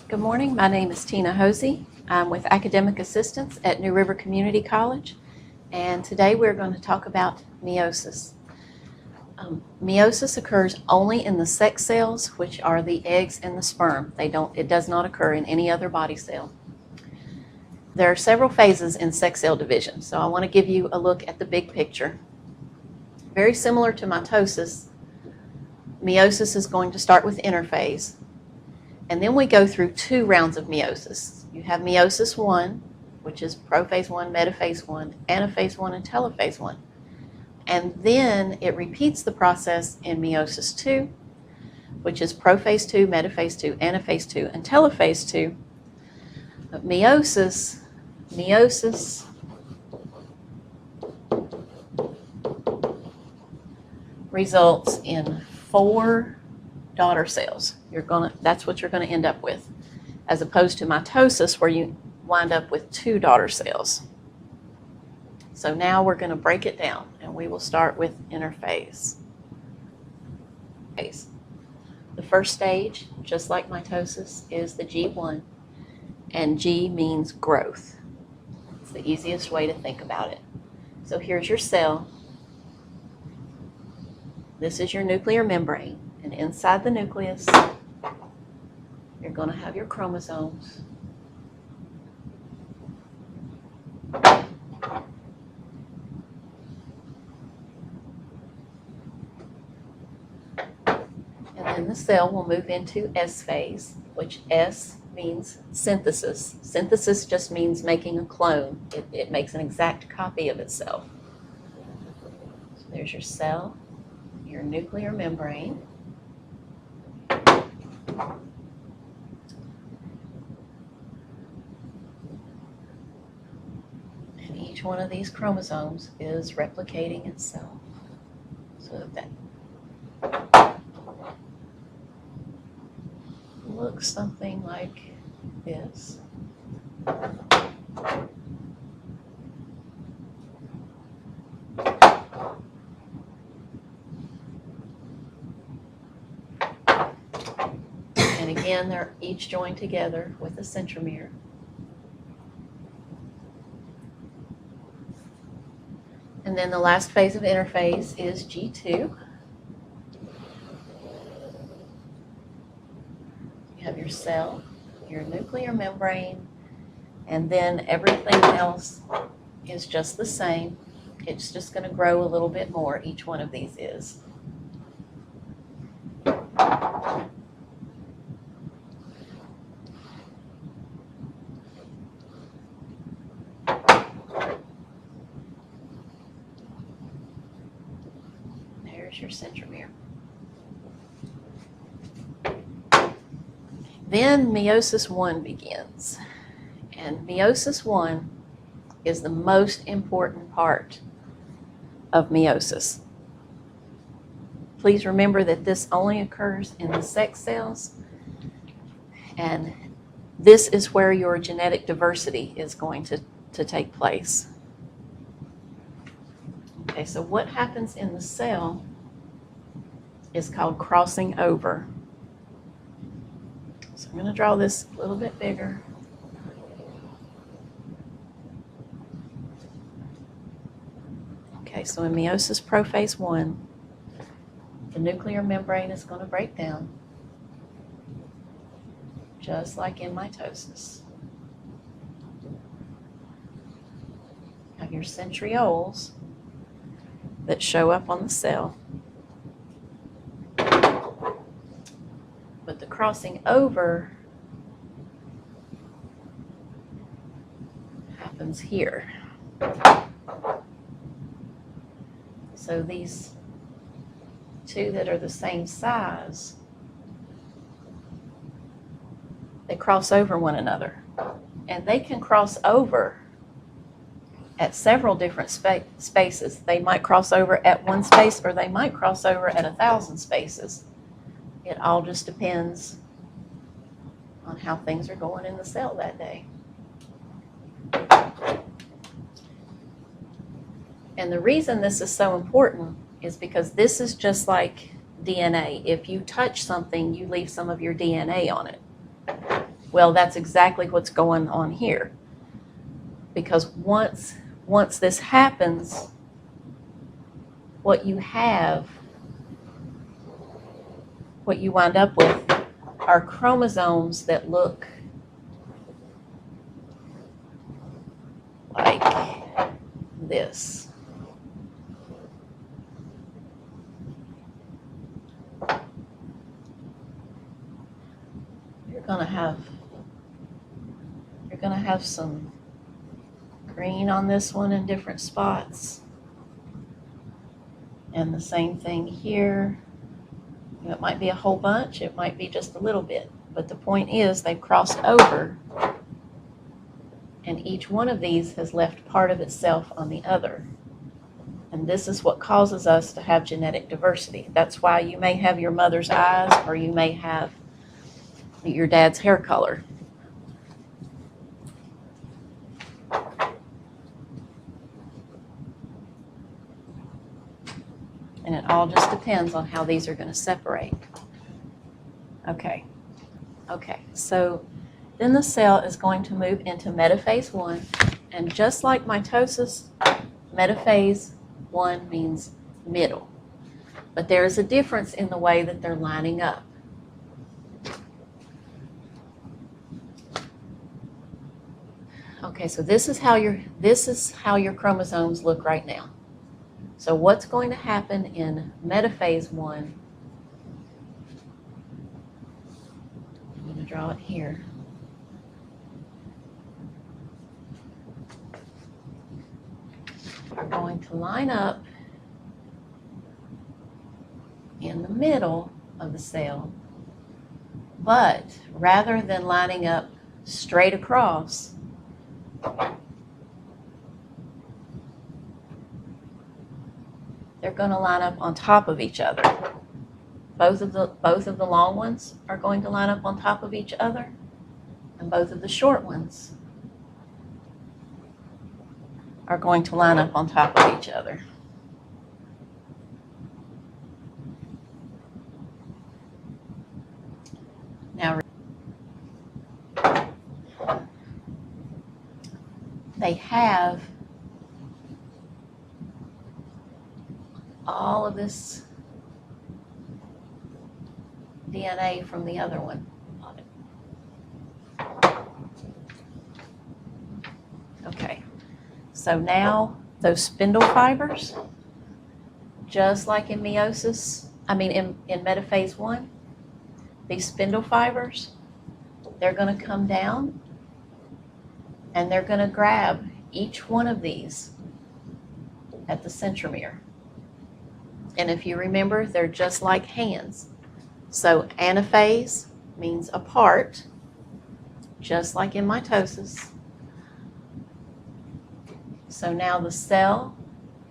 Good morning. My name is Tina Hosey. I'm with Academic Assistance at New River Community College, and today we're going to talk about meiosis. Meiosis occurs only in the sex cells, which are the eggs and the sperm. It does not occur in any other body cell. There are several phases in sex cell division, so I want to give you a look at the big picture. Very similar to mitosis, meiosis is going to start with interphase. And then we go through 2 rounds of meiosis. You have meiosis 1, which is prophase 1, metaphase 1, anaphase 1, and telophase 1. And then it repeats the process in meiosis 2, which is prophase 2, metaphase 2, anaphase 2, and telophase 2. But meiosis results in 4 daughter cells. That's what you're going to end up with, as opposed to mitosis where you wind up with 2 daughter cells. So now we're going to break it down, and we will start with interphase. The first stage, just like mitosis, is the G1, and G means growth. It's the easiest way to think about it. So here's your cell. This is your nuclear membrane. And inside the nucleus, you're going to have your chromosomes. And then the cell will move into S phase, which S means synthesis. Synthesis just means making a clone. It makes an exact copy of itself. So there's your cell, your nuclear membrane. And each one of these chromosomes is replicating itself. So that looks something like this. And again, they're each joined together with a centromere. And then the last phase of interphase is G2. You have your cell, your nuclear membrane, and then everything else is just the same. It's just going to grow a little bit more, each one of these is. Your centromere. Then meiosis 1 begins. And meiosis 1 is the most important part of meiosis. Please remember that this only occurs in the sex cells, and this is where your genetic diversity is going to take place. Okay, so what happens in the cell is called crossing over. So I'm going to draw this a little bit bigger. Okay, so in meiosis prophase 1, the nuclear membrane is going to break down, just like in mitosis. You have your centrioles that show up on the cell. But the crossing over happens here. So these 2 that are the same size, they cross over one another. And they can cross over at several different spaces. They might cross over at 1 space, or they might cross over at 1,000 spaces. It all just depends on how things are going in the cell that day. And the reason this is so important is because this is just like DNA. If you touch something, you leave some of your DNA on it. Well, that's exactly what's going on here. Because once this happens, what you wind up with are chromosomes that look like this. You're going to have some green on this one in different spots. And the same thing here. It might be a whole bunch, it might be just a little bit. But the point is they've crossed over, and each one of these has left part of itself on the other. And this is what causes us to have genetic diversity. That's why you may have your mother's eyes, or you may have your dad's hair color. And it all just depends on how these are going to separate. Okay, so then the cell is going to move into metaphase 1, and just like mitosis, metaphase 1 means middle. But there is a difference in the way that they're lining up. Okay, so this is how your chromosomes look right now. So what's going to happen in metaphase 1? I'm going to draw it here. Are going to line up in the middle of the cell, but rather than lining up straight across, they're going to line up on top of each other. Both of the long ones are going to line up on top of each other, and both of the short ones are going to line up on top of each other. Now, they have all of this DNA from the other one on it. Okay, so now those spindle fibers, just like in meiosis, in metaphase 1, these spindle fibers, they're going to come down and they're going to grab each one of these at the centromere. And if you remember, they're just like hands. So anaphase means apart, just like in mitosis. So now the cell,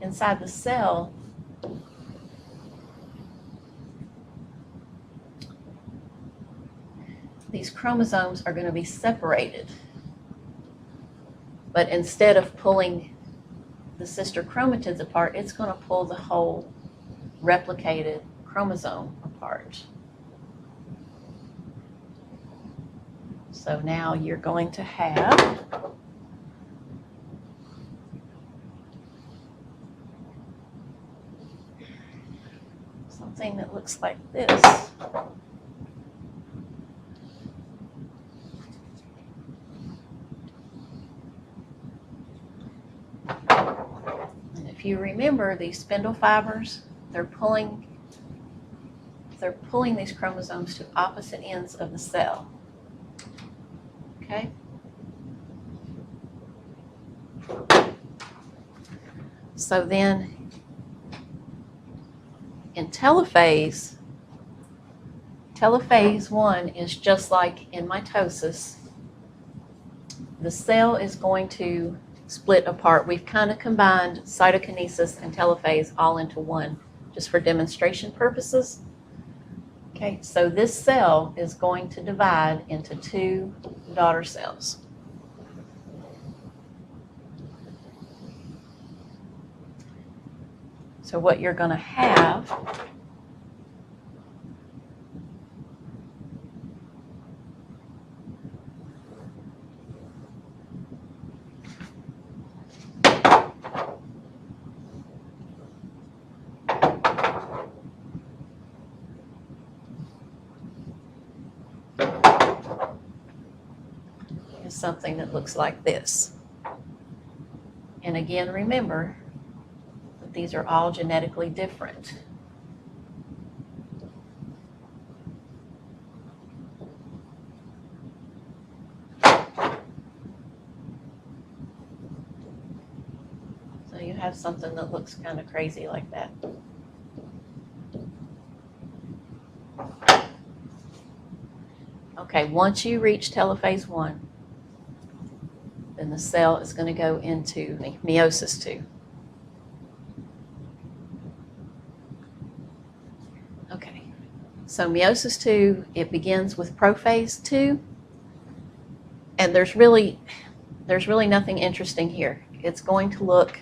inside the cell, these chromosomes are going to be separated. But instead of pulling the sister chromatids apart, it's going to pull the whole replicated chromosome apart. So now you're going to have something that looks like this. And if you remember, these spindle fibers, they're pulling these chromosomes to opposite ends of the cell. Okay? So then in telophase 1 is just like in mitosis. The cell is going to split apart. We've kind of combined cytokinesis and telophase all into one, just for demonstration purposes. Okay, so this cell is going to divide into 2 daughter cells. So what you're going to have something that looks like this. And again, remember that these are all genetically different. So you have something that looks kind of crazy like that. Okay, once you reach telophase 1, then the cell is going to go into meiosis 2. Okay, so meiosis 2, it begins with prophase 2, and there's really nothing interesting here. It's going to look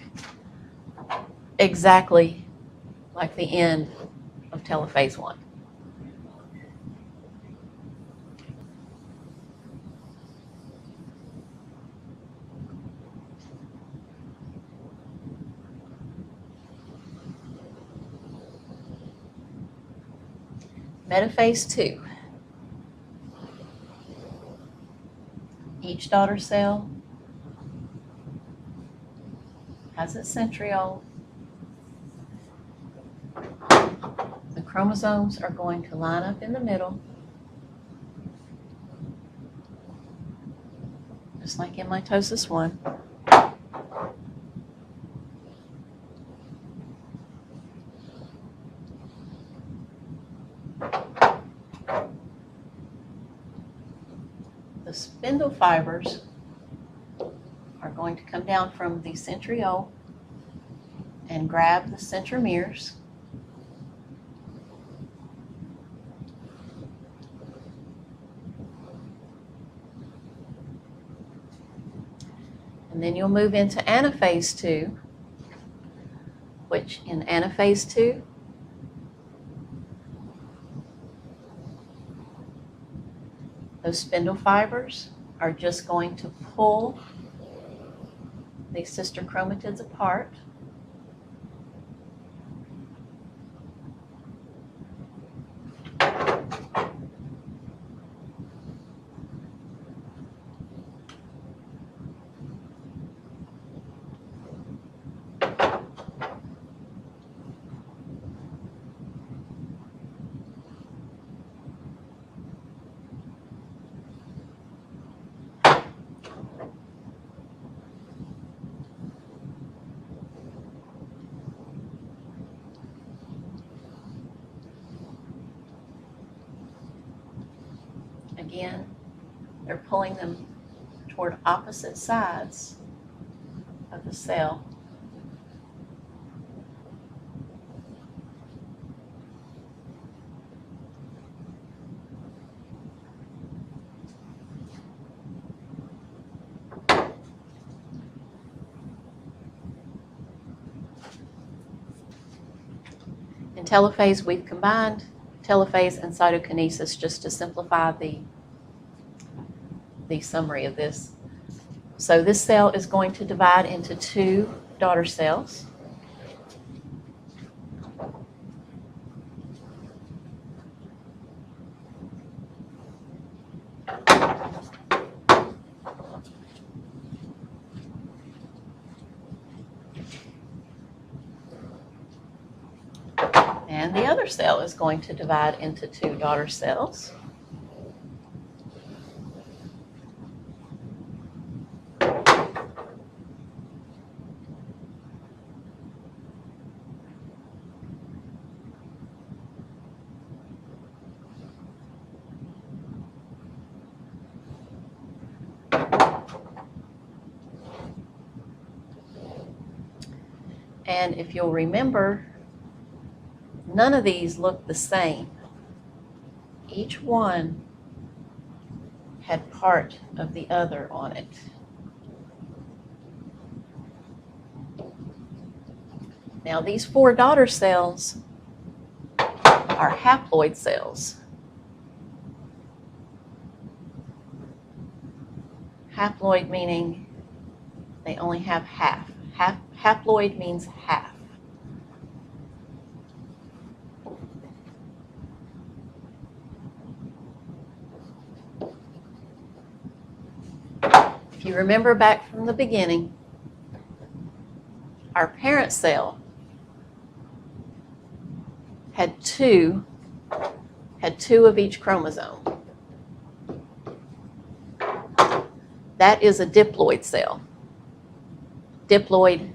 exactly like the end of telophase 1. Metaphase 2. Each daughter cell has its centriole. The chromosomes are going to line up in the middle, just like in mitosis 1. The spindle fibers are going to come down from the centriole and grab the centromeres. And then you'll move into anaphase 2, which in anaphase 2, those spindle fibers are just going to pull these sister chromatids apart. Again, they're pulling them toward opposite sides of the cell. In telophase, we've combined telophase and cytokinesis just to simplify the summary of this. So this cell is going to divide into 2 daughter cells. And the other cell is going to divide into 2 daughter cells. And if you'll remember, none of these look the same. Each one had part of the other on it. Now these 4 daughter cells are haploid cells. Haploid meaning they only have half. Haploid means half. If you remember back from the beginning, our parent cell had two of each chromosome. That is a diploid cell. Diploid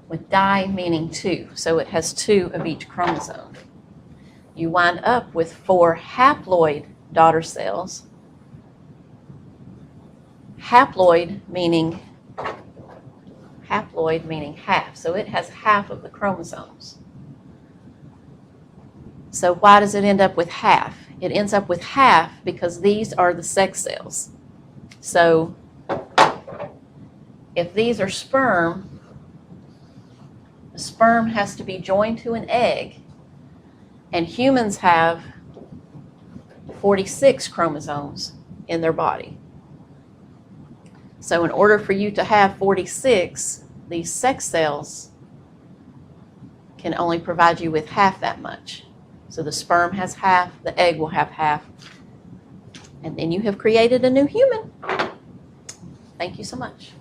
with di meaning two, so it has two of each chromosome. You wind up with 4 haploid daughter cells. Haploid meaning half, so it has half of the chromosomes. So why does it end up with half? It ends up with half because these are the sex cells. So if these are sperm, the sperm has to be joined to an egg, and humans have 46 chromosomes in their body. So in order for you to have 46, these sex cells can only provide you with half that much. So the sperm has half, the egg will have half, and then you have created a new human. Thank you so much.